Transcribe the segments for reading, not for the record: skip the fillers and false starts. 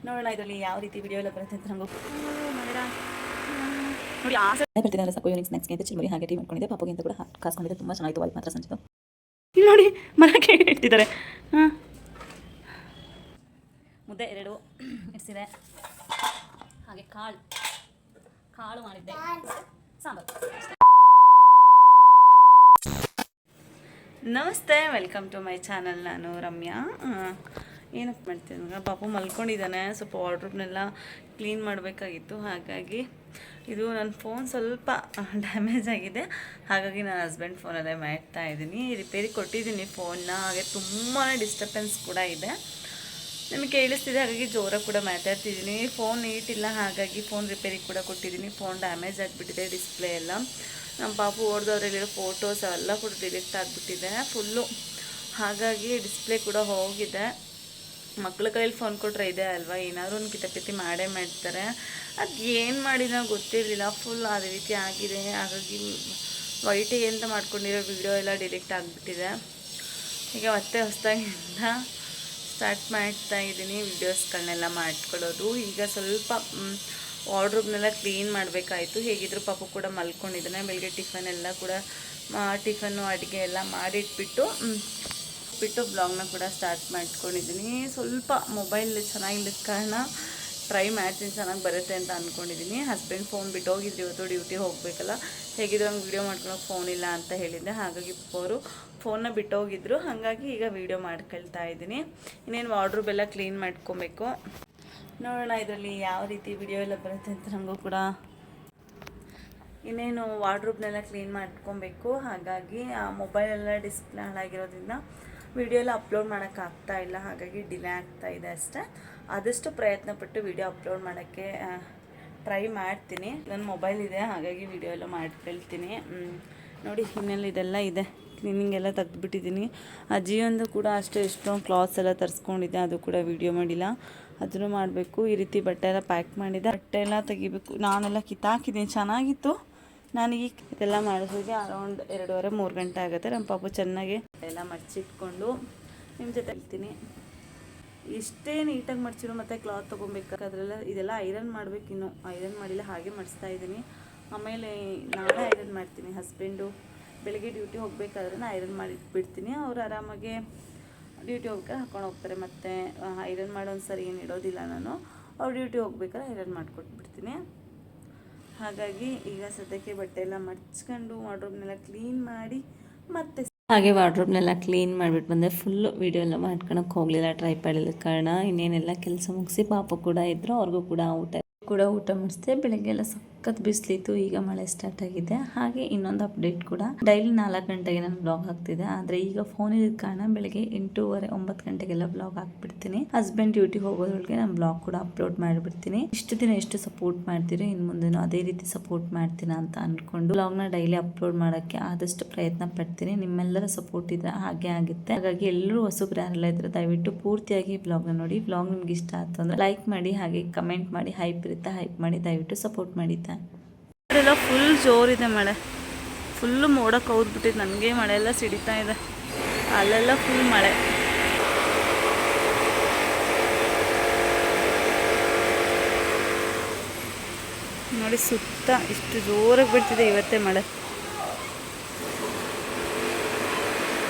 ನೋಡೋಣ ಇದರಲ್ಲಿ ಯಾವ ರೀತಿ ವಿಡಿಯೋ ಎಲ್ಲ ಬರುತ್ತೆ ಅಂತ ನಮಗೂ ನೋಡಿ ಆಸೆ ಬರ್ತಿದೆ ಸಾಕು ಈವ್ನಿಂಗ್ ಸ್ನ್ಯಾಕ್ಸ್ಗೆ ಅಂತ ಚಿಲ್ಮರಿ ಹಾಗೆ ಟೀ ಮಾಡ್ಕೊಂಡಿದ್ದೆ ಪಾಪುಗೆ ಅಂತ ಕೂಡ ಕಾಸ್ಕೊಂಡಿದ್ದೆ ತುಂಬ ಚೆನ್ನಾಗಿತ್ತು ವೈಟ್ ಮಾತ್ರ ಸಂಚಿತು ಇಲ್ಲಿ ನೋಡಿ ಮರಕ್ಕೆ ಇಟ್ಟಿದ್ದಾರೆ ಹಾಂ ಮುದ್ದೆ 2 ಇಡಿಸಿದೆ ಹಾಗೆ ಕಾಳು ಮಾಡಿದ್ದೆ ಸಾಂಬಾರು. ನಮಸ್ತೆ, ವೆಲ್ಕಮ್ ಟು ಮೈ ಚಾನಲ್. ನಾನು ರಮ್ಯಾ. ಏನಕ್ಕೆ ಮಾಡ್ತೀನಿ ಪಾಪು ಮಲ್ಕೊಂಡಿದ್ದಾನೆ, ಸ್ವಲ್ಪ ವಾರ್ಡ್ರೋಬ್ನೆಲ್ಲ ಕ್ಲೀನ್ ಮಾಡಬೇಕಾಗಿತ್ತು. ಹಾಗಾಗಿ ಇದು ನನ್ನ ಫೋನ್ ಸ್ವಲ್ಪ ಡ್ಯಾಮೇಜ್ ಆಗಿದೆ, ಹಾಗಾಗಿ ನನ್ನ ಹಸ್ಬೆಂಡ್ ಫೋನಲ್ಲೇ ಮಾಡ್ತಾಯಿದ್ದೀನಿ. ರಿಪೇರಿ ಕೊಟ್ಟಿದ್ದೀನಿ ಫೋನ್ನ. ಹಾಗೆ ತುಂಬಾ ಡಿಸ್ಟರ್ಬೆನ್ಸ್ ಕೂಡ ಇದೆ, ನಿಮಗೆ ಕೇಳಿಸ್ತಿದೆ, ಹಾಗಾಗಿ ಜೋರಾಗಿ ಕೂಡ ಮಾತಾಡ್ತಿದ್ದೀನಿ. ಫೋನ್ ನೀಟಿಲ್ಲ, ಹಾಗಾಗಿ ಫೋನ್ ರಿಪೇರಿ ಕೂಡ ಕೊಟ್ಟಿದ್ದೀನಿ. ಫೋನ್ ಡ್ಯಾಮೇಜ್ ಆಗಿಬಿಟ್ಟಿದೆ, ಡಿಸ್ಪ್ಲೇ ಎಲ್ಲ. ನಮ್ಮ ಪಾಪು ಓಡ್ದವ್ರಲ್ಲಿರೋ ಫೋಟೋಸ್ ಎಲ್ಲ ಕೂಡ ಡಿಲೀಟ್ ಆಗಿಬಿಟ್ಟಿದೆ ಫುಲ್ಲು, ಹಾಗಾಗಿ ಡಿಸ್ಪ್ಲೇ ಕೂಡ ಹೋಗಿದೆ. ಮಕ್ಳ ಕೈಯಲ್ಲಿ ಫೋನ್ ಕೊಟ್ಟರೆ ಇದೆ ಅಲ್ವಾ, ಏನಾದರೂ ಒಂದು ಕಿತಾಪಿತಿ ಮಾಡೇ ಮಾಡ್ತಾರೆ. ಅದು ಏನು ಮಾಡಿದ ಗೊತ್ತಿರಲಿಲ್ಲ, ಫುಲ್ ಅದೇ ರೀತಿ ಆಗಿದೆ. ಹಾಗಾಗಿ ವೈಟಿಗೆ ಅಂತ ಮಾಡ್ಕೊಂಡಿರೋ ವಿಡಿಯೋ ಎಲ್ಲ ಡಿಲೀಟ್ ಆಗಿಬಿಟ್ಟಿದೆ. ಈಗ ಮತ್ತೆ ಹೊಸದಾಗಿಂದ ಸ್ಟಾರ್ಟ್ ಮಾಡ್ತಾ ಇದ್ದೀನಿ ವೀಡಿಯೋಸ್ಗಳನ್ನೆಲ್ಲ ಮಾಡ್ಕೊಳ್ಳೋದು. ಈಗ ಸ್ವಲ್ಪ ವಾರ್ಡ್ರೋಬ್ನೆಲ್ಲ ಕ್ಲೀನ್ ಮಾಡಬೇಕಾಯಿತು. ಹೇಗಿದ್ರು ಪಾಪು ಕೂಡ ಮಲ್ಕೊಂಡಿದ್ದಾನೆ. ಬೆಳಗ್ಗೆ ಟಿಫನ್ ಎಲ್ಲ ಕೂಡ ಟಿಫನ್ನು ಅಡುಗೆ ಎಲ್ಲ ಮಾಡಿಟ್ಬಿಟ್ಟು ಬ್ಲಾಗ್ನ ಕೂಡ ಸ್ಟಾರ್ಟ್ ಮಾಡ್ಕೊಂಡಿದ್ದೀನಿ. ಸ್ವಲ್ಪ ಮೊಬೈಲ್ ಚೆನ್ನಾಗಿಲ್ಲದ ಕಾರಣ ಟ್ರೈ ಮಾಡ್ತೀನಿ, ಚೆನ್ನಾಗಿ ಬರುತ್ತೆ ಅಂತ ಅಂದ್ಕೊಂಡಿದ್ದೀನಿ. ಹಸ್ಬೆಂಡ್ ಫೋನ್ ಬಿಟ್ಟು ಹೋಗಿದ್ರು, ಇವತ್ತು ಡ್ಯೂಟಿ ಹೋಗಬೇಕಲ್ಲ. ಹೇಗಿದ್ರು ಹಂಗೆ ವೀಡಿಯೋ ಮಾಡ್ಕೊಳಕ್ಕೆ ಫೋನ್ ಇಲ್ಲ ಅಂತ ಹೇಳಿದ್ದೆ, ಹಾಗಾಗಿ ಅವರು ಫೋನ್ನ ಬಿಟ್ಟು ಹೋಗಿದ್ರು. ಹಾಗಾಗಿ ಈಗ ವೀಡಿಯೋ ಮಾಡ್ಕೊಳ್ತಾ ಇದ್ದೀನಿ. ಇನ್ನೇನು ವಾರ್ಡ್ರೋಬ್ ಎಲ್ಲ ಕ್ಲೀನ್ ಮಾಡ್ಕೊಬೇಕು. ನೋಡೋಣ ಇದರಲ್ಲಿ ಯಾವ ರೀತಿ ವಿಡಿಯೋ ಎಲ್ಲ ಬರುತ್ತೆ ಅಂತ ನಮಗೂ ಕೂಡ. ಇನ್ನೇನು ವಾರ್ಡ್ರೋಬ್ನೆಲ್ಲ ಕ್ಲೀನ್ ಮಾಡ್ಕೊಬೇಕು, ಹಾಗಾಗಿ ಮೊಬೈಲೆಲ್ಲ ಡಿಸ್ಪ್ಲೇ ಹಾಳಾಗಿರೋದ್ರಿಂದ ವಿಡಿಯೋ ಎಲ್ಲ ಅಪ್ಲೋಡ್ ಮಾಡೋಕ್ಕಾಗ್ತಾ ಇಲ್ಲ, ಹಾಗಾಗಿ ಡಿಲೇ ಆಗ್ತಾ ಇದೆ ಅಷ್ಟೇ. ಆದಷ್ಟು ಪ್ರಯತ್ನಪಟ್ಟು ವಿಡಿಯೋ ಅಪ್ಲೋಡ್ ಮಾಡೋಕ್ಕೆ ಟ್ರೈ ಮಾಡ್ತೀನಿ. ನನ್ನ ಮೊಬೈಲ್ ಇದೆ, ಹಾಗಾಗಿ ವಿಡಿಯೋ ಎಲ್ಲ ಮಾಡ್ಕೊಳ್ತೀನಿ. ನೋಡಿ ಇನ್ನೆಲ್ಲ ಇದೆಲ್ಲ ಇದೆ, ಕ್ಲೀನಿಂಗ್ ಎಲ್ಲ ತೆಗೆದುಬಿಟ್ಟಿದ್ದೀನಿ. ಜಿಯೋಂದು ಕೂಡ ಅಷ್ಟೇ ಎಷ್ಟೊಂದು ಕ್ಲಾತ್ಸ್ ಎಲ್ಲ ತರಿಸ್ಕೊಂಡಿದ್ದೆ, ಅದು ಕೂಡ ವಿಡಿಯೋ ಮಾಡಿಲ್ಲ, ಅದನ್ನು ಮಾಡಬೇಕು. ಈ ರೀತಿ ಬಟ್ಟೆ ಎಲ್ಲ ಪ್ಯಾಕ್ ಮಾಡಿದ್ದೆ, ಬಟ್ಟೆ ಎಲ್ಲ ತೆಗಿಬೇಕು. ನಾನೆಲ್ಲ ಕಿತ್ತಾಕಿದ್ದೀನಿ, ಚೆನ್ನಾಗಿತ್ತು. ನಾನೀಗ ಇದೆಲ್ಲ ಮಾಡಿಸೋರಿಗೆ ಅರೌಂಡ್ 2:30-3 ಗಂಟೆ ಆಗುತ್ತೆ. ನಮ್ಮ ಪಾಪು ಚೆನ್ನಾಗಿ ಎಲ್ಲ ಮಡಚಿಟ್ಕೊಂಡು ನಿಮ್ಮ ಜೊತೆ ಹೇಳ್ತೀನಿ. ಇಷ್ಟೇ ನೀಟಾಗಿ ಮಡಚಿರೋ ಮತ್ತು ಕ್ಲಾತ್ ತೊಗೊಬೇಕಾದ್ರೆಲ್ಲ ಇದೆಲ್ಲ ಐರನ್ ಮಾಡಬೇಕು. ಇನ್ನೂ ಐರನ್ ಮಾಡಿಲ್ಲ, ಹಾಗೆ ಮಡಿಸ್ತಾ ಇದ್ದೀನಿ. ಆಮೇಲೆ ನಾಳೆ ಐರನ್ ಮಾಡ್ತೀನಿ. ಹಸ್ಬೆಂಡು ಬೆಳಗ್ಗೆ ಡ್ಯೂಟಿ ಹೋಗಬೇಕಾದ್ರೆ ಐರನ್ ಮಾಡಿಟ್ಬಿಡ್ತೀನಿ. ಅವ್ರು ಆರಾಮಾಗಿ ಡ್ಯೂಟಿ ಹೋಗ್ಬೇಕಾದ್ರೆ ಹಾಕೊಂಡು ಹೋಗ್ತಾರೆ. ಮತ್ತು ಐರನ್ ಮಾಡೋ ಒಂದು ಸರಿ ಏನು ಇಡೋದಿಲ್ಲ ನಾನು. ಅವ್ರು ಡ್ಯೂಟಿ ಹೋಗ್ಬೇಕಾದ್ರೆ ಐರನ್ ಮಾಡಿಕೊಟ್ಬಿಡ್ತೀನಿ. ಹಾಗಾಗಿ ಈಗ ಸದ್ಯಕ್ಕೆ ಬಟ್ಟೆ ಎಲ್ಲ ಮಡ್ಚ್ಕೊಂಡು ವಾರ್ಡ್ರೋಬ್ನೆಲ್ಲ ಕ್ಲೀನ್ ಮಾಡಿ ಮತ್ತೆ ಹಾಗೆ ವಾರ್ಡ್ರೋಬ್ನೆಲ್ಲ ಕ್ಲೀನ್ ಮಾಡಿಬಿಟ್ಟು ಬಂದೆ. ಫುಲ್ಲು ವೀಡಿಯೋ ಎಲ್ಲ ಮಾಡ್ಕೊಳಕ್ಕೆ ಹೋಗಲಿಲ್ಲ, ಟ್ರೈ ಮಾಡಿದ ಕಾರಣ. ಇನ್ನೇನೆಲ್ಲ ಕೆಲಸ ಮುಗಿಸಿ ಪಾಪ ಕೂಡ ಇದ್ದರು, ಅವ್ರಿಗೂ ಕೂಡ ಊಟ ಮಾಡಿಸಿದೆ. ಬೆಳಗ್ಗೆ ಎಲ್ಲ ಸಖತ್ ಬಿಸಿಲಿತ್ತು, ಈಗ ಮಳೆ ಸ್ಟಾರ್ಟ್ ಆಗಿದೆ. ಹಾಗೆ ಇನ್ನೊಂದು ಅಪ್ಡೇಟ್ ಕೂಡ, ಡೈಲಿ 4 ಗಂಟೆಗೆ ನಾನು ಬ್ಲಾಗ್ ಹಾಕ್ತಿದ್ದೆ, ಆದರೆ ಈಗ ಫೋನ್ ಇದ್ದ ಕಾರಣ ಬೆಳಗ್ಗೆ 8:30-9 ಗಂಟೆಗೆಲ್ಲ ಬ್ಲಾಗ್ ಹಾಕ್ಬಿಡ್ತೀನಿ. ಹಸ್ಬೆಂಡ್ ಡ್ಯೂಟಿ ಹೋಗೋದ್ರೊಳಗೆ ನಾನು ಬ್ಲಾಗ್ ಕೂಡ ಅಪ್ಲೋಡ್ ಮಾಡಿಬಿಡ್ತೀನಿ. ಇಷ್ಟು ದಿನ ಎಷ್ಟು ಸಪೋರ್ಟ್ ಮಾಡ್ತೀರಿ, ಇನ್ನು ಮುಂದೆನೂ ಅದೇ ರೀತಿ ಸಪೋರ್ಟ್ ಮಾಡ್ತೀನಿ ಅಂತ ಅಂದ್ಕೊಂಡು ಬ್ಲಾಗ್ನ ಡೈಲಿ ಅಪ್ಲೋಡ್ ಮಾಡೋಕ್ಕೆ ಆದಷ್ಟು ಪ್ರಯತ್ನ ಪಡ್ತೀನಿ. ನಿಮ್ಮೆಲ್ಲರ ಸಪೋರ್ಟ್ ಇದ್ರೆ ಹಾಗೆ ಆಗುತ್ತೆ. ಹಾಗಾಗಿ ಎಲ್ಲರೂ ಹೊಸಬ್ರು ಯಾರೆಲ್ಲ ಇದ್ರೆ ದಯವಿಟ್ಟು ಪೂರ್ತಿಯಾಗಿ ಬ್ಲಾಗ್ನ ನೋಡಿ. ಬ್ಲಾಗ್ ನಿಮ್ಗೆ ಇಷ್ಟ ಆಯ್ತು ಅಂದರೆ ಲೈಕ್ ಮಾಡಿ, ಹಾಗೆ ಕಮೆಂಟ್ ಮಾಡಿ. ಹೈಪ್ ಮಾಡಿ, ದಯವಿಟ್ಟು ಸಪೋರ್ಟ್ ಮಾಡಿದ್ದೆ. ಎಲ್ಲ ಫುಲ್ ಜೋರಿದೆ ಮಳೆ, ಫುಲ್ಲು ಮೋಡ ಕೌದ್ಬಿಟ್ಟಿದೆ. ನನಗೆ ಮಳೆ ಎಲ್ಲ ಸಿಡಿತಾ ಇದೆ, ಅಲ್ಲೆಲ್ಲ ಫುಲ್ ಮಳೆ. ನೋಡಿ ಸುತ್ತ ಇಷ್ಟು ಜೋರಾಗಿ ಬಿಡ್ತಿದೆ ಇವತ್ತೇ ಮಳೆ.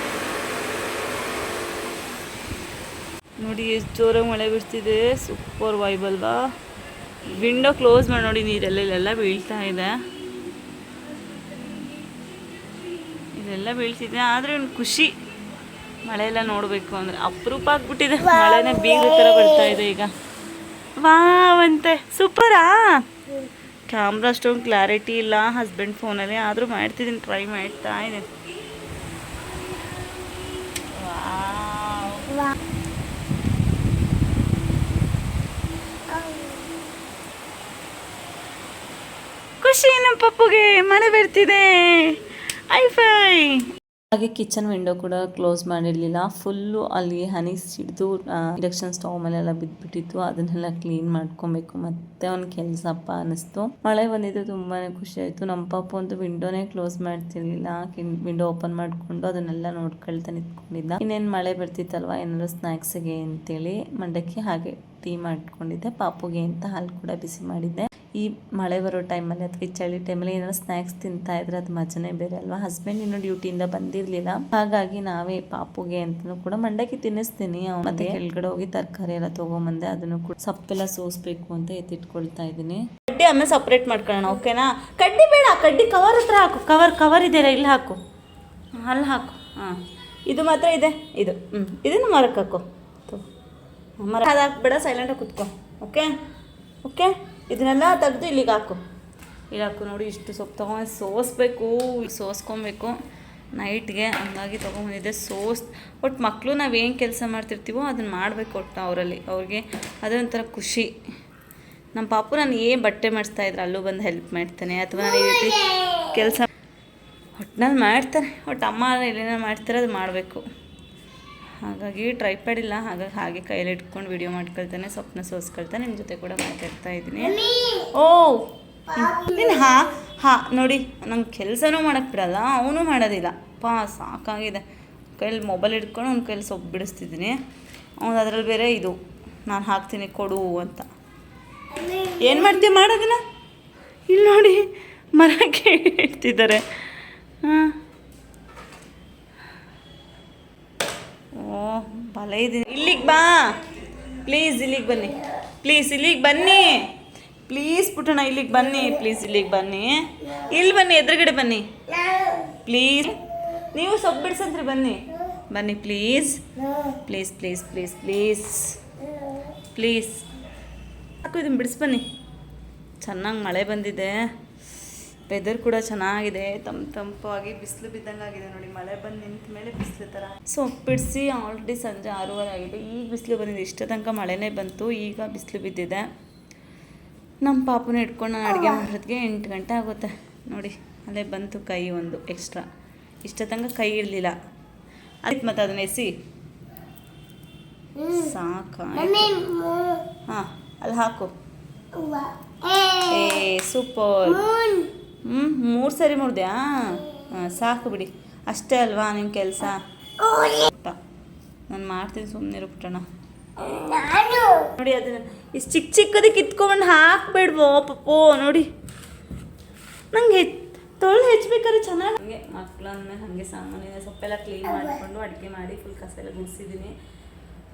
ನೋಡಿ ಎಷ್ಟು ಜೋರಾಗಿ ಮಳೆ ಬಿಡ್ತಿದೆ, ಸೂಪರ್ ವೈಬ್ ಅಲ್ವಾ. ವಿಂಡೋ ಕ್ಲೋಸ್ ಮಾಡಿ ನೋಡಿ, ನೀರೆಲ್ಲ ಬೀಳ್ತಾ ಇದೆ, ಇದೆಲ್ಲ ಬೀಳ್ತಿದೆ. ಆದರೆ ಒಂದು ಖುಷಿ ಮಳೆ ಎಲ್ಲ ನೋಡಬೇಕು ಅಂದರೆ. ಅಪರೂಪ ಆಗ್ಬಿಟ್ಟಿದೆ, ಮಳೆನೇ ಬೀಗದ ಥರ ಬರ್ತಾ ಇದೆ ಈಗ. ವಾವಂತೆ ಸೂಪರಾ. ಕ್ಯಾಮ್ರಾ ಅಷ್ಟೊಂದು ಕ್ಲಾರಿಟಿ ಇಲ್ಲ ಹಸ್ಬೆಂಡ್ ಫೋನಲ್ಲಿ, ಆದರೂ ಮಾಡ್ತಿದ್ದೀನಿ, ಟ್ರೈ ಮಾಡ್ತಾ ಇದ್ದೀನಿ. ಖುಷಿ ನಮ್ಮ ಪಪ್ಪುಗೆ, ಮಳೆ ಬರ್ತಿದೆ. ಐಫೈ ಹಾಗೆ ಕಿಚನ್ ವಿಂಡೋ ಕೂಡ ಕ್ಲೋಸ್ ಮಾಡಿರಲಿಲ್ಲ. ಫುಲ್ಲು ಅಲ್ಲಿ ಹನಿ ಸಿಡಿದು ಇಂಡಕ್ಷನ್ ಸ್ಟವ್ ಮೇಲೆಲ್ಲ ಬಿದ್ದುಬಿಟ್ಟಿತ್ತು. ಅದನ್ನೆಲ್ಲ ಕ್ಲೀನ್ ಮಾಡ್ಕೊಬೇಕು. ಮತ್ತೆ ಒಂದು ಕೆಲಸಪ್ಪ ಅನ್ನಿಸ್ತು. ಮಳೆ ಬಂದಿದ್ದು ತುಂಬಾ ಖುಷಿ ಆಯಿತು. ನಮ್ಮ ಪಾಪು ಅಂತೂ ವಿಂಡೋನೇ ಕ್ಲೋಸ್ ಮಾಡ್ತಿರ್ಲಿಲ್ಲ. ವಿಂಡೋ ಓಪನ್ ಮಾಡಿಕೊಂಡು ಅದನ್ನೆಲ್ಲ ನೋಡ್ಕೊಳ್ತಾ ನಿಂತ್ಕೊಂಡಿದ್ದ. ಇನ್ನೇನು ಮಳೆ ಬರ್ತಿತ್ತಲ್ವ, ಏನಾದ್ರು ಸ್ನ್ಯಾಕ್ಸಿಗೆ ಅಂತೇಳಿ ಮಂಡಕ್ಕಿ ಹಾಗೆ ಟೀ ಮಾಡ್ಕೊಂಡಿದ್ದೆ. ಪಾಪುಗೆ ಅಂತ ಹಾಲು ಕೂಡ ಬಿಸಿ ಮಾಡಿದ್ದೆ. ಈ ಮಳೆ ಬರೋ ಟೈಮಲ್ಲಿ ಅಥವಾ ಈ ಚಳಿ ಟೈಮಲ್ಲಿ ಏನಾದ್ರು ಸ್ನ್ಯಾಕ್ಸ್ ತಿಂತಾ ಇದ್ರೆ ಅದು ಮಜನೇ ಬೇರೆ ಅಲ್ವಾ. ಹಸ್ಬೆಂಡ್ ಇನ್ನೂ ಡ್ಯೂಟಿಯಿಂದ ಬಂದಿರಲಿಲ್ಲ, ಹಾಗಾಗಿ ನಾವೇ ಪಾಪುಗೆ ಅಂತಲೂ ಕೂಡ ಮಂಡಕ್ಕಿ ತಿನ್ನಿಸ್ತೀನಿ. ಮತ್ತೆ ಕೆಳಗಡೆ ಹೋಗಿ ತರಕಾರಿ ಎಲ್ಲ ತೊಗೊಂಬಂದೆ. ಅದನ್ನು ಕೂಡ ಸೊಪ್ಪೆಲ್ಲ ಸೋಸ್ಬೇಕು ಅಂತ ಎತ್ತಿಟ್ಕೊಳ್ತಾ ಇದ್ದೀನಿ. ಕಡ್ಡಿ ಆಮೇಲೆ ಸಪ್ರೇಟ್ ಮಾಡ್ಕೊಳ್ಳೋಣ, ಓಕೆನಾ? ಕಡ್ಡಿ ಬೇಡ, ಕಡ್ಡಿ ಕವರ್ ಹತ್ರ ಹಾಕು. ಕವರ್ ಇದೆಯಲ್ಲ, ಇಲ್ಲಿ ಹಾಕು, ಅಲ್ಲಿ ಹಾಕು. ಹಾಂ, ಇದು ಮಾತ್ರ ಇದೆ. ಇದು ಇದನ್ನು ಮರಕ್ಕೆ ಹಾಕು. ಮರ ಅದು ಹಾಕ್ಬೇಡ, ಸೈಲೆಂಟಾಗಿ ಕುತ್ಕೊ. ಓಕೆ. ಇದನ್ನೆಲ್ಲ ತೆಗೆದು ಇಲ್ಲಿಗೆ ಹಾಕು. ಇಲ್ಲಿ ಹಾಕು. ನೋಡಿ, ಇಷ್ಟು ಸೊಪ್ಪು ತೊಗೊಂಡು ಸೋಸ್ಕೊಬೇಕು ನೈಟ್ಗೆ. ಹಂಗಾಗಿ ತೊಗೊಂಬಂದಿದ್ದೆ. ಒಟ್ಟು ಮಕ್ಕಳು ನಾವೇನು ಕೆಲಸ ಮಾಡ್ತಿರ್ತೀವೋ ಅದನ್ನು ಮಾಡಬೇಕು. ಒಟ್ಟು ಅವ್ರಿಗೆ ಅದೊಂಥರ ಖುಷಿ. ನಮ್ಮ ಪಾಪು ನಾನು ಏನು ಬಟ್ಟೆ ಮಾಡಿಸ್ತಾಯಿದ್ರೆ ಅಲ್ಲೂ ಬಂದು ಹೆಲ್ಪ್ ಮಾಡ್ತಾನೆ, ಅಥವಾ ನಾನು ಈ ರೀತಿ ಕೆಲಸ ಒಟ್ಟಿನಲ್ಲಿ ಮಾಡ್ತಾರೆ. ಒಟ್ಟು ಅಮ್ಮ ಏನೇನೋ ಮಾಡ್ತಾರೆ ಅದು ಮಾಡಬೇಕು. ಹಾಗಾಗಿ ಟ್ರೈಪ್ಯಾಡ್ ಇಲ್ಲ, ಹಾಗಾಗಿ ಹಾಗೆ ಕೈಯಲ್ಲಿ ಇಟ್ಕೊಂಡು ವಿಡಿಯೋ ಮಾಡ್ಕೊಳ್ತಾನೆ, ಸೊಪ್ಪನ್ನ ಸೋಸ್ಕೊಳ್ತಾನೆ. ನಿಮ್ಮ ಜೊತೆ ಕೂಡ ಮಾತಾಡ್ತಾ ಇದ್ದೀನಿ. ಓ ನೀನು ನೋಡಿ, ನಂಗೆ ಕೆಲಸನೂ ಮಾಡೋಕ್ಕೆ ಬಿಡಲ್ಲ, ಅವನು ಮಾಡೋದಿಲ್ಲ. ಸಾಕಾಗಿದೆ. ಕೈಯಲ್ಲಿ ಮೊಬೈಲ್ ಹಿಡ್ಕೊಂಡು ಅವ್ನ ಕೈಯಲ್ಲಿ ಸೊಪ್ಪು ಬಿಡಿಸ್ತಿದ್ದೀನಿ. ಅವ್ನು ಅದರಲ್ಲಿ ಬೇರೆ ಇದು ನಾನು ಹಾಕ್ತೀನಿ ಕೊಡು ಅಂತ. ಏನು ಮಾಡ್ತೀವಿ ಮಾಡೋದಿಲ್ಲ. ಇಲ್ಲಿ ನೋಡಿ, ಮರಕ್ಕೆ ಇಡ್ತಿದ್ದಾರೆ. ಹಾಂ, ಓ ಬಲ ಇದ್ದೀನಿ. ಇಲ್ಲಿಗೆ ಬಾ ಪ್ಲೀಸ್, ಇಲ್ಲಿಗೆ ಬನ್ನಿ ಪ್ಲೀಸ್, ಇಲ್ಲಿಗೆ ಬನ್ನಿ ಪ್ಲೀಸ್ ಪುಟ್ಟಣ, ಇಲ್ಲಿಗೆ ಬನ್ನಿ ಪ್ಲೀಸ್, ಇಲ್ಲಿಗೆ ಬನ್ನಿ, ಇಲ್ಲಿ ಬನ್ನಿ, ಎದುರುಗಡೆ ಬನ್ನಿ ಪ್ಲೀಸ್. ನೀವು ಸೊಪ್ಪು ಬಿಡಿಸಂತ್ರಿ, ಬನ್ನಿ please please please please please please. ಸಾಕು, ಇದನ್ನು ಬಿಡಿಸಿ ಬನ್ನಿ. ಚೆನ್ನಾಗಿ ಮಳೆ ಬಂದಿದೆ, ವೆದರ್ ಕೂಡ ಚೆನ್ನಾಗಿದೆ. ತಂಪಾಗಿ ಬಿಸಿಲು ಬಿದ್ದಂಗೆ ಆಗಿದೆ ನೋಡಿ. ಮಳೆ ಬಂದು ನಿಂತ ಮೇಲೆ ಬಿಸಿಲು ಥರ. ಸೊಪ್ಪು ಬಿಡಿಸಿ ಆಲ್ರೆಡಿ ಸಂಜೆ 6:30 ಆಗಿದೆ. ಈಗ ಬಿಸಿಲು ಬಂದಿದೆ. ಇಷ್ಟ ತನಕ ಮಳೆನೇ ಬಂತು, ಈಗ ಬಿಸಿಲು ಬಿದ್ದಿದೆ. ನಮ್ಮ ಪಾಪುನ ಇಟ್ಕೊಂಡು ನಾನು ಅಡುಗೆ ಮಾಡೋದಕ್ಕೆ 8 ಗಂಟೆ ಆಗುತ್ತೆ ನೋಡಿ. ಅಲ್ಲೇ ಬಂತು ಕೈ ಒಂದು ಎಕ್ಸ್ಟ್ರಾ. ಇಷ್ಟ ತನಕ ಕೈ ಇರಲಿಲ್ಲ. ಅದಕ್ಕೆ ಮತ್ತೆ ಅದನ್ನ ಎಸಿ ಸಾಕಾಯ್ತು. ಹಾಂ, ಅಲ್ಲಿ ಹಾಕು. ಸೂಪರ್. 3 ಸರಿ ಮುರಿದ್ಯಾ? ಹಾಂ, ಸಾಕು ಬಿಡಿ. ಅಷ್ಟೇ ಅಲ್ವಾ ನಿಮ್ಮ ಕೆಲಸ? ನಾನು ಮಾಡ್ತೀನಿ, ಸುಮ್ಮನಿರು ಪುಟ್ಟಣ. ನೋಡಿ, ಅದನ್ನು ಇಷ್ಟು ಚಿಕ್ಕದಕ್ಕೆ ಕಿತ್ಕೊಂಡು ಹಾಕ್ಬೇಡ್ವೋ ಪಪ್ಪೋ. ನೋಡಿ, ನಂಗೆ ತೊಳೆದು ಹೆಚ್ಚಬೇಕಾದ್ರೆ ಚೆನ್ನಾಗಿ. ಹಾಗೆ ಮಕ್ಕಳು ಅಂದಮೇಲೆ ಹಾಗೆ ಸಾಮಾನ್ಯ ಸೊಪ್ಪೆಲ್ಲ ಕ್ಲೀನ್ ಮಾಡಿಕೊಂಡು ಅಡುಗೆ ಮಾಡಿ ಫುಲ್ ಕಸ ಎಲ್ಲ ಗುಡಿಸಿದ್ದೀನಿ.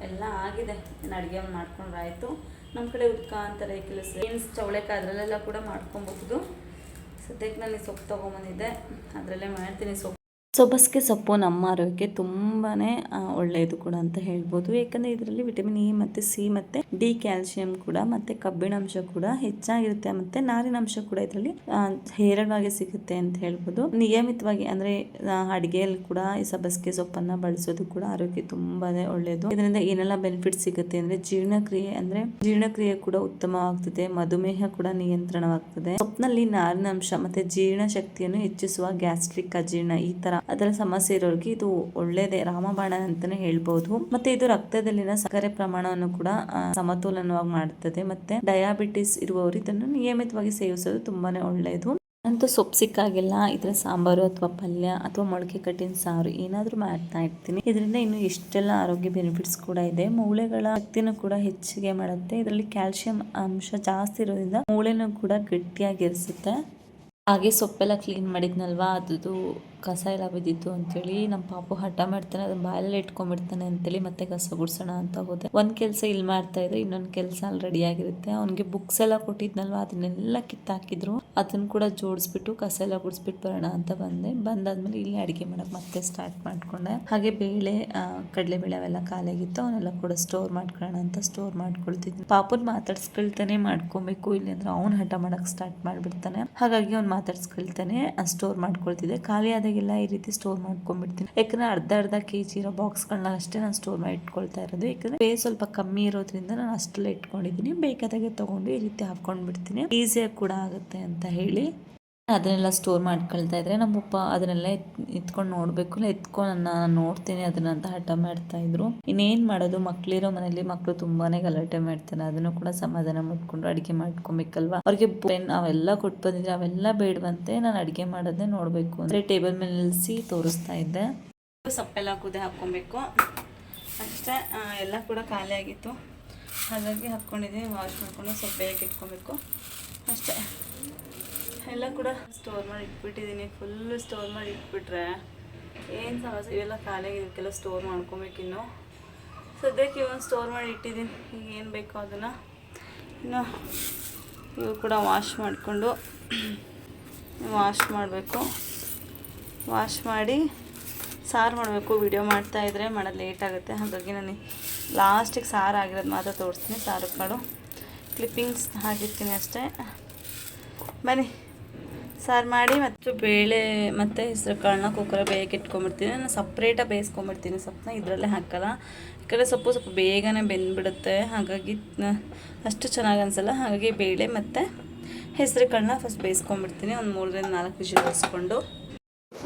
ಎಲ್ಲ ಆಗಿದೆ. ನಾನು ಅಡುಗೆ ಮಾಡ್ಕೊಂಡ್ರೆ ಆಯಿತು. ನಮ್ಮ ಕಡೆ ಉದ್ಕ ಅಂತಾರೆ ಕೆಲಸ, ಬೀನ್ಸ್, ಚೌಳೆಕಾಯಿ ಅದರಲ್ಲೆಲ್ಲ ಕೂಡ ಮಾಡ್ಕೊಬಹುದು. ಸದ್ಯಕ್ಕೆ ನಾನು ಸೊಪ್ಪು ತೊಗೊಂಬಂದಿದ್ದೆ, ಅದರಲ್ಲೇ ಮಾಡ್ತೀನಿ. ಸೊಬಸ್ಗೆ ಸೊಪ್ಪು ನಮ್ಮ ಆರೋಗ್ಯಕ್ಕೆ ತುಂಬಾ ಒಳ್ಳೆಯದು ಕೂಡ ಅಂತ ಹೇಳ್ಬೋದು. ಯಾಕಂದರೆ ಇದರಲ್ಲಿ ವಿಟಮಿನ್ ಇ ಮತ್ತು ಸಿ ಮತ್ತು ಡಿ, ಕ್ಯಾಲ್ಸಿಯಂ ಕೂಡ ಮತ್ತು ಕಬ್ಬಿಣಾಂಶ ಕೂಡ ಹೆಚ್ಚಾಗಿರುತ್ತೆ. ಮತ್ತು ನಾರಿನಾಂಶ ಕೂಡ ಇದರಲ್ಲಿ ಹೇರಳವಾಗಿ ಸಿಗುತ್ತೆ ಅಂತ ಹೇಳ್ಬೋದು. ನಿಯಮಿತವಾಗಿ ಅಂದರೆ ಅಡುಗೆಯಲ್ಲಿ ಕೂಡ ಈ ಸಬ್ಬಸಿಗೆ ಸೊಪ್ಪನ್ನು ಬಳಸೋದು ಕೂಡ ಆರೋಗ್ಯ ತುಂಬಾ ಒಳ್ಳೆಯದು. ಇದರಿಂದ ಏನೆಲ್ಲ ಬೆನಿಫಿಟ್ ಸಿಗುತ್ತೆ ಅಂದರೆ ಜೀರ್ಣಕ್ರಿಯೆ ಕೂಡ ಉತ್ತಮವಾಗ್ತದೆ. ಮಧುಮೇಹ ಕೂಡ ನಿಯಂತ್ರಣವಾಗ್ತದೆ. ಸೊಪ್ಪಿನಲ್ಲಿ ನಾರಿನಾಂಶ ಮತ್ತು ಜೀರ್ಣ ಶಕ್ತಿಯನ್ನು ಹೆಚ್ಚಿಸುವ ಗ್ಯಾಸ್ಟ್ರಿಕ್, ಅಜೀರ್ಣ ಈ ತರ ಅದರ ಸಮಸ್ಯೆ ಇರೋರಿಗೆ ಇದು ಒಳ್ಳೇದೇ, ರಾಮಬಾಣ ಅಂತಾನೆ ಹೇಳ್ಬಹುದು. ಮತ್ತೆ ಇದು ರಕ್ತದಲ್ಲಿನ ಸಕ್ಕರೆ ಪ್ರಮಾಣವನ್ನು ಕೂಡ ಸಮತೋಲನವಾಗಿ ಮಾಡುತ್ತದೆ. ಮತ್ತೆ ಡಯಾಬಿಟಿಸ್ ಇರುವವರು ಇದನ್ನು ನಿಯಮಿತವಾಗಿ ಸೇವಿಸೋದು ತುಂಬಾನೇ ಒಳ್ಳೆಯದು. ಅಂತೂ ಸೊಪ್ಪು ಸಿಕ್ಕಾಗೆಲ್ಲ ಇದರ ಸಾಂಬಾರು ಅಥವಾ ಪಲ್ಯ ಅಥವಾ ಮೊಳಕೆ ಕಟ್ಟಿನ ಸಾರು ಏನಾದರೂ ಮಾಡ್ತಾ ಇರ್ತೀನಿ. ಇದರಿಂದ ಇನ್ನು ಎಷ್ಟೆಲ್ಲ ಆರೋಗ್ಯ ಬೆನಿಫಿಟ್ಸ್ ಕೂಡ ಇದೆ. ಮೂಳೆಗಳ ಶಕ್ತಿನೂ ಕೂಡ ಹೆಚ್ಚಿಗೆ ಮಾಡುತ್ತೆ. ಇದರಲ್ಲಿ ಕ್ಯಾಲ್ಸಿಯಂ ಅಂಶ ಜಾಸ್ತಿ ಇರೋದ್ರಿಂದ ಮೂಳೆನೂ ಕೂಡ ಗಟ್ಟಿಯಾಗಿರಿಸುತ್ತೆ. ಹಾಗೆ ಸೊಪ್ಪೆಲ್ಲ ಕ್ಲೀನ್ ಮಾಡಿದ್ನಲ್ವಾ, ಅದು ಕಸ ಎಲ್ಲ ಬಿದ್ದಿತ್ತು ಅಂತೇಳಿ ನಮ್ಮ ಪಾಪು ಹಠ ಮಾಡ್ತಾನೆ, ಅದನ್ನ ಬಾಯಲ್ಲೇ ಇಟ್ಕೊಂಡ್ಬಿಡ್ತಾನೆ ಅಂತೇಳಿ ಮತ್ತೆ ಕಸ ಗುಡ್ಸೋಣ ಅಂತ ಹೋದೆ. ಒಂದು ಕೆಲಸ ಇಲ್ಲಿ ಮಾಡ್ತಾ ಇದ್ರೆ ಇನ್ನೊಂದು ಕೆಲಸ ಅಲ್ಲಿ ರೆಡಿ ಆಗಿರುತ್ತೆ. ಅವ್ನಿಗೆ ಬುಕ್ಸ್ ಎಲ್ಲ ಕೊಟ್ಟಿದ್ನಲ್ವಾ, ಅದನ್ನೆಲ್ಲ ಕಿತ್ತಾಕಿದ್ರು. ಅದನ್ನು ಕೂಡ ಜೋಡಿಸ್ಬಿಟ್ಟು ಕಸ ಎಲ್ಲ ಗುಡಿಸ್ಬಿಟ್ಟು ಬರೋಣ ಅಂತ ಬಂದಾದ್ಮೇಲೆ ಇಲ್ಲಿ ಅಡುಗೆ ಮಾಡೋಕೆ ಮತ್ತೆ ಸ್ಟಾರ್ಟ್ ಮಾಡ್ಕೊಂಡೆ. ಹಾಗೆ ಬೇಳೆ, ಕಡಲೆಬೇಳೆ ಅವೆಲ್ಲ ಖಾಲಿಯಾಗಿತ್ತು, ಅವನ್ನೆಲ್ಲ ಕೂಡ ಸ್ಟೋರ್ ಮಾಡ್ಕೊಳ್ಳೋಣ ಅಂತ ಸ್ಟೋರ್ ಮಾಡ್ಕೊಳ್ತಿದ್ವಿ. ಪಾಪುನ ಮಾತಾಡ್ಸ್ಕೊಳ್ತಾನೆ ಮಾಡ್ಕೊಬೇಕು, ಇಲ್ಲಾಂದ್ರೆ ಅವ್ನು ಹಠ ಮಾಡೋಕೆ ಸ್ಟಾರ್ಟ್ ಮಾಡಿಬಿಡ್ತಾನೆ. ಹಾಗಾಗಿ ಅವ್ನು ಮಾತಾಡ್ಸ್ಕೊಳ್ತಾನೆ ಸ್ಟೋರ್ ಮಾಡ್ಕೊಳ್ತಿದ್ದೆ. ಖಾಲಿ ಆದಾಗೆಲ್ಲ ಈ ರೀತಿ ಸ್ಟೋರ್ ಮಾಡ್ಕೊಂಡ್ಬಿಡ್ತೀನಿ. ಯಾಕಂದ್ರೆ ಅರ್ಧ kg ಇರೋ ಬಾಕ್ಸ್ಗಳನ್ನ ಅಷ್ಟೇ ನಾನು ಸ್ಟೋರ್ ಮಾಡಿ ಇಟ್ಕೊಳ್ತಾ ಇರೋದು. ಯಾಕಂದ್ರೆ ಸ್ವಲ್ಪ ಕಮ್ಮಿ ಇರೋದ್ರಿಂದ ನಾನು ಅಷ್ಟೆಲ್ಲ ಇಟ್ಕೊಂಡಿದ್ದೀನಿ. ಬೇಕಾದಾಗೆ ತಗೊಂಡು ಈ ರೀತಿ ಹಾಕೊಂಡ್ಬಿಡ್ತೀನಿ, ಈಸಿಯಾಗಿ ಕೂಡ ಆಗುತ್ತೆ ಅಂತ ಹೇಳಿ. ಅದನ್ನೆಲ್ಲ ಸ್ಟೋರ್ ಮಾಡ್ಕೊಳ್ತಾ ಇದ್ರೆ ನಮ್ಮಪ್ಪ ಅದನ್ನೆಲ್ಲ ಎತ್ಕೊಂಡು ನೋಡಬೇಕು, ಎತ್ಕೊಂಡು ನಾನು ನೋಡ್ತೀನಿ ಅದನ್ನ ಅಂತ ಹಠ ಮಾಡ್ತಾ ಇದ್ರು. ಇನ್ನೇನು ಮಾಡೋದು, ಮಕ್ಳಿರೋ ಮನೇಲಿ ಮಕ್ಕಳು ತುಂಬಾನೇ ಗಲಾಟೆ ಮಾಡ್ತಾರೆ. ಅದನ್ನು ಕೂಡ ಸಮಾಧಾನ ಮಾಡ್ಕೊಂಡು ಅಡುಗೆ ಮಾಡ್ಕೊಬೇಕಲ್ವಾ. ಅವ್ರಿಗೆ ಅವೆಲ್ಲ ಕೊಟ್ಟು ಬಂದಿದ್ರೆ ಅವೆಲ್ಲ ಬೇಡವಂತೆ, ನಾನು ಅಡುಗೆ ಮಾಡೋದನ್ನೇ ನೋಡಬೇಕು ಅಂದರೆ ಟೇಬಲ್ ಮೇಲೆ ನಿಲ್ಲಿಸಿ ತೋರಿಸ್ತಾ ಇದ್ದೆ. ಸೊಪ್ಪೆಲ್ಲ ಕುದೆ ಹಾಕ್ಕೊಬೇಕು ಅಷ್ಟೇ. ಎಲ್ಲ ಕೂಡ ಖಾಲಿ ಆಗಿತ್ತು, ಹಾಗಾಗಿ ಹಾಕ್ಕೊಂಡಿದ್ದೀನಿ. ವಾಶ್ ಮಾಡಿಕೊಂಡು ಸ್ವಲ್ಪ ಬೇಗ ಇಟ್ಕೊಬೇಕು ಅಷ್ಟೇ. ಎಲ್ಲ ಕೂಡ ಸ್ಟೋರ್ ಮಾಡಿ ಇಟ್ಬಿಟ್ಟಿದ್ದೀನಿ. ಫುಲ್ಲು ಸ್ಟೋರ್ ಮಾಡಿ ಇಟ್ಬಿಟ್ರೆ ಏನು ಸಮಸ್ಯೆ. ಇವೆಲ್ಲ ಖಾಲಿಯಾಗಿ ಇದಕ್ಕೆಲ್ಲ ಸ್ಟೋರ್ ಮಾಡ್ಕೊಬೇಕಿನ್ನು. ಸದ್ಯಕ್ಕೆ ಇವನು ಸ್ಟೋರ್ ಮಾಡಿ ಇಟ್ಟಿದ್ದೀನಿ. ಈಗ ಏನು ಬೇಕೋ ಅದನ್ನು ಇನ್ನು ಇವು ಕೂಡ ವಾಶ್ ಮಾಡಿಕೊಂಡು ವಾಶ್ ಮಾಡಬೇಕು. ವಾಶ್ ಮಾಡಿ ಸಾರು ಮಾಡಬೇಕು. ವಿಡಿಯೋ ಮಾಡ್ತಾಯಿದ್ರೆ ಮಾಡೋದು ಲೇಟ್ ಆಗುತ್ತೆ, ಹಾಗಾಗಿ ನಾನು ಲಾಸ್ಟಿಗೆ ಸಾರು ಆಗಿರೋದು ಮಾತ್ರ ತೋರಿಸ್ತೀನಿ. ಸಾರು ಕಾಳು ಕ್ಲಿಪ್ಪಿಂಗ್ಸ್ ಹಾಕಿರ್ತೀನಿ ಅಷ್ಟೇ. ಬನ್ನಿ ಸಾರು ಮಾಡಿ ಮತ್ತು ಬೇಳೆ ಮತ್ತು ಹೆಸರು ಕಾಳನ್ನ ಕುಕ್ಕರ್ ಬೇಗ ಇಟ್ಕೊಂಬಿಡ್ತೀನಿ. ನಾನು ಸಪ್ರೇಟಾಗಿ ಬೇಯಿಸ್ಕೊಂಬಿಡ್ತೀನಿ ಸೊಪ್ಪನ್ನ, ಇದರಲ್ಲೇ ಹಾಕಲ್ಲ. ಯಾಕಂದರೆ ಸೊಪ್ಪು ಸ್ವಲ್ಪ ಬೇಗನೆ ಬೆಂದ್ಬಿಡುತ್ತೆ, ಹಾಗಾಗಿ ಅಷ್ಟು ಚೆನ್ನಾಗಿ ಅನಿಸಲ್ಲ. ಹಾಗಾಗಿ ಬೇಳೆ ಮತ್ತು ಹೆಸರು ಕಾಳನ್ನ ಫಸ್ಟ್ ಬೇಯಿಸ್ಕೊಂಬಿಡ್ತೀನಿ. ಒಂದು 3 ರಿಂದ 4 ವಿಷಲ್ ಬಿಡಿಸ್ಕೊಂಡು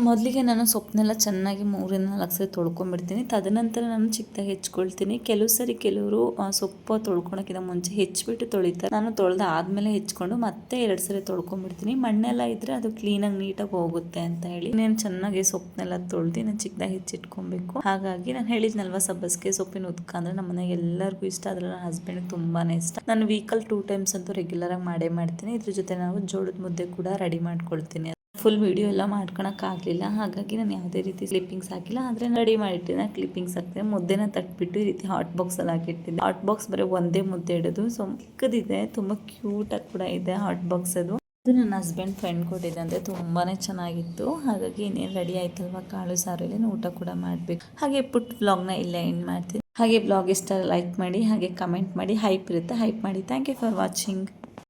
ಮೊದಲಿಗೆ ನಾನು ಸೊಪ್ಪನ್ನೆಲ್ಲ ಚೆನ್ನಾಗಿ 3 ರಿಂದ 4 ಸರಿ ತೊಳ್ಕೊಂಬಿಡ್ತೀನಿ. ತದನಂತರ ನಾನು ಚಿಕ್ಕದಾಗಿ ಹೆಚ್ಕೊಳ್ತೀನಿ. ಕೆಲವರು ಸೊಪ್ಪು ತೊಳ್ಕೊಳಕ್ಕಿಂತ ಮುಂಚೆ ಹೆಚ್ಚಿಬಿಟ್ಟು ತೊಳಿತಾರೆ. ನಾನು ತೊಳೆದು ಆದಮೇಲೆ ಹೆಚ್ಕೊಂಡು ಮತ್ತೆ 2 ಸರಿ ತೊಳ್ಕೊಂಬಿಡ್ತೀನಿ. ಮಣ್ಣೆಲ್ಲ ಇದ್ದರೆ ಅದು ಕ್ಲೀನಾಗಿ ನೀಟಾಗಿ ಹೋಗುತ್ತೆ ಅಂತ ಹೇಳಿ ನಾನು ಚೆನ್ನಾಗಿ ಸೊಪ್ಪನ್ನೆಲ್ಲ ತೊಳೆದು ನಾನು ಚಿಕ್ಕದಾಗಿ ಹೆಚ್ಚಿಟ್ಕೊಬೇಕು. ಹಾಗಾಗಿ ನಾನು ಹೇಳಿದ್ನಲ್ವ, ಸಬ್ಬಸಿಗೆ ಸೊಪ್ಪಿನ ಉದ್ಕ ಅಂದರೆ ನಮ್ಮ ಮನೆಗೆ ಎಲ್ಲರಿಗೂ ಇಷ್ಟ. ಅದರಲ್ಲಿ ನನ್ನ ಹಸ್ಬೆಂಡ್ಗೆ ತುಂಬಾ ಇಷ್ಟ. ನಾನು ವೀಕಲ್ಲಿ 2 ಟೈಮ್ಸ್ ಅಂತೂ ರೆಗ್ಯುಲರಾಗಿ ಮಾಡೇ ಮಾಡ್ತೀನಿ. ಇದ್ರ ಜೊತೆ ನಾವು ಜೋಳದ ಮುದ್ದೆ ಕೂಡ ರೆಡಿ ಮಾಡ್ಕೊಳ್ತೀನಿ. ಫುಲ್ ವಿಡಿಯೋ ಎಲ್ಲ ಮಾಡ್ಕೊಳಕ್ಕಾಗಲಿಲ್ಲ, ಹಾಗಾಗಿ ನಾನು ಯಾವುದೇ ರೀತಿ ಕ್ಲಿಪ್ಪಿಂಗ್ಸ್ ಹಾಕಿಲ್ಲ. ಆದರೆ ರೆಡಿ ಮಾಡಿಟ್ಟಿದ್ದೆ ಕ್ಲಿಪ್ಪಿಂಗ್ಸ್ ಹಾಕ್ತೀನಿ. ಮುದ್ದೆನ ತಟ್ಬಿಟ್ಟು ಈ ರೀತಿ ಹಾಟ್ ಬಾಕ್ಸಲ್ಲಿ ಹಾಕಿಟ್ಟಿದ್ದೆ. ಹಾಟ್ ಬಾಕ್ಸ್ ಬರೀ ಒಂದೇ ಮುದ್ದೆ ಇಡೋದು, ಚಿಕ್ಕದಿದೆ, ತುಂಬ ಕ್ಯೂಟಾಗಿ ಕೂಡ ಇದೆ ಹಾಟ್ ಬಾಕ್ಸ್. ಅದು ನನ್ನ ಹಸ್ಬೆಂಡ್ ಫ್ರೆಂಡ್ ಕೊಟ್ಟಿದ್ದೆ, ಅಂದರೆ ತುಂಬಾ ಚೆನ್ನಾಗಿತ್ತು. ಹಾಗಾಗಿ ಇನ್ನೇನು ರೆಡಿ ಆಯ್ತಲ್ವ ಕಾಳು ಸಾರು, ಇಲ್ಲಿ ಊಟ ಕೂಡ ಮಾಡಬೇಕು. ಹಾಗೆ ಪುಟ್ ವ್ಲಾಗ್ನ ಇಲ್ಲೇ ಎಂಡ್ ಮಾಡ್ತೀನಿ. ಹಾಗೆ ಬ್ಲಾಗ್ ಇಷ್ಟ ಲೈಕ್ ಮಾಡಿ, ಹಾಗೆ ಕಮೆಂಟ್ ಮಾಡಿ. ಹೈಪ್ ಇರುತ್ತೆ ಹೈಪ್ ಮಾಡಿ. Thank you for watching.